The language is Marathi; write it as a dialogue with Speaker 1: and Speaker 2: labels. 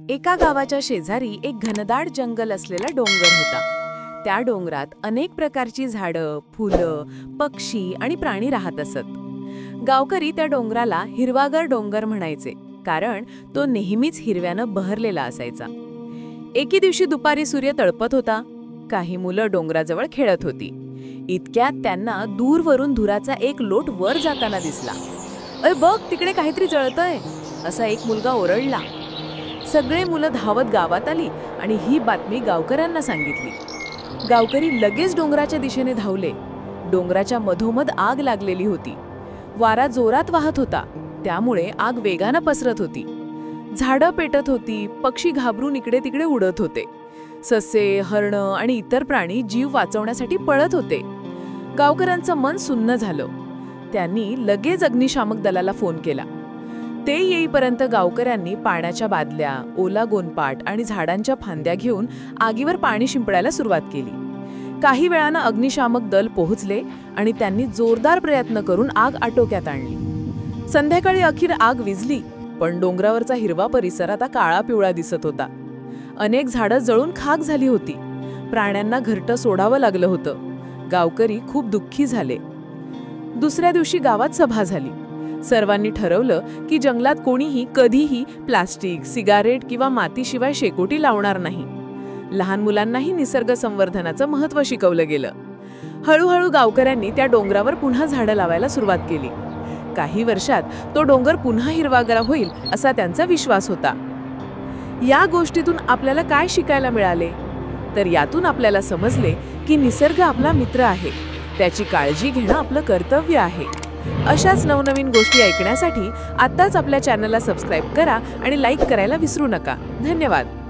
Speaker 1: एका गावाच्या शेजारी एक घनदाट जंगल असलेला डोंगर होता। त्या डोंगरात अनेक प्रकारची झाडं, फुलं, पक्षी आणि प्राणी राहत असत। गावकरी त्या डोंगराला हिरवागर डोंगर म्हणायचे, कारण तो नेहमीच हिरव्यानं बहरलेला असायचा। एके दिवशी दुपारी सूर्य तळपत होता। काही मुलं डोंगराजवळ खेळत होती। इतक्यात त्यांना दूरवरून धुराचा एक लोट वर जाताना दिसला। "अय बघ, तिकडे काहीतरी जळतंय," असा एक मुलगा ओरडला। सगळे मुलं धावत गावात आली आणि ही बातमी गावकऱ्यांना सांगितली। गावकरी लगेच डोंगराच्या दिशेने धावले। डोंगराच्या मधोमध आग लागलेली होती। वारा जोरात वाहत होता, त्यामुळे आग वेगानं पसरत होती। झाडं पेटत होती, पक्षी घाबरून इकडे तिकडे उडत होते। ससे, हरणं आणि इतर प्राणी जीव वाचवण्यासाठी पळत होते। गावकऱ्यांचं मन सुन्न झालं। त्यांनी लगेच अग्निशामक दलाला फोन केला। ते येईपर्यंत गावकऱ्यांनी पाण्याच्या बादल्या, ओला गोनपाट आणि झाडांच्या फांद्या घेऊन आगीवर पाणी शिंपडायला सुरुवात केली। काही वेळानं अग्निशामक दल पोहोचले आणि त्यांनी जोरदार प्रयत्न करून आग आटोक्यात आणली। संध्याकाळी अखेर आग विझली, पण डोंगरावरचा हिरवा परिसर आता काळा पिवळा दिसत होता। अनेक झाडं जळून खाक झाली होती। प्राण्यांना घरटं सोडावं लागलं होतं। गावकरी खूप दुःखी झाले। दुसऱ्या दिवशी गावात सभा झाली। सर्वांनी ठरवलं की जंगलात कोणीही कधीही प्लास्टिक, सिगारेट किंवा मातीशिवाय शेकोटी लावणार नाही। लहान मुलांनाही निसर्ग संवर्धनाचं महत्त्व शिकवलं गेलं। हळूहळू गावकऱ्यांनी त्या डोंगरावर पुन्हा झाडं लावायला सुरुवात केली। काही वर्षात तो डोंगर पुन्हा हिरवागार होईल असा त्यांचा विश्वास होता। या गोष्टीतून आपल्याला काय शिकायला मिळाले? तर यातून आपल्याला समजले की निसर्ग आपला मित्र आहे, त्याची काळजी घेणं आपलं कर्तव्य आहे। अशाच नवनवीन गोष्टी ऐकण्यासाठी आत्ताच आपल्या चॅनलला सबस्क्राईब करा आणि लाईक करायला विसरू नका। धन्यवाद।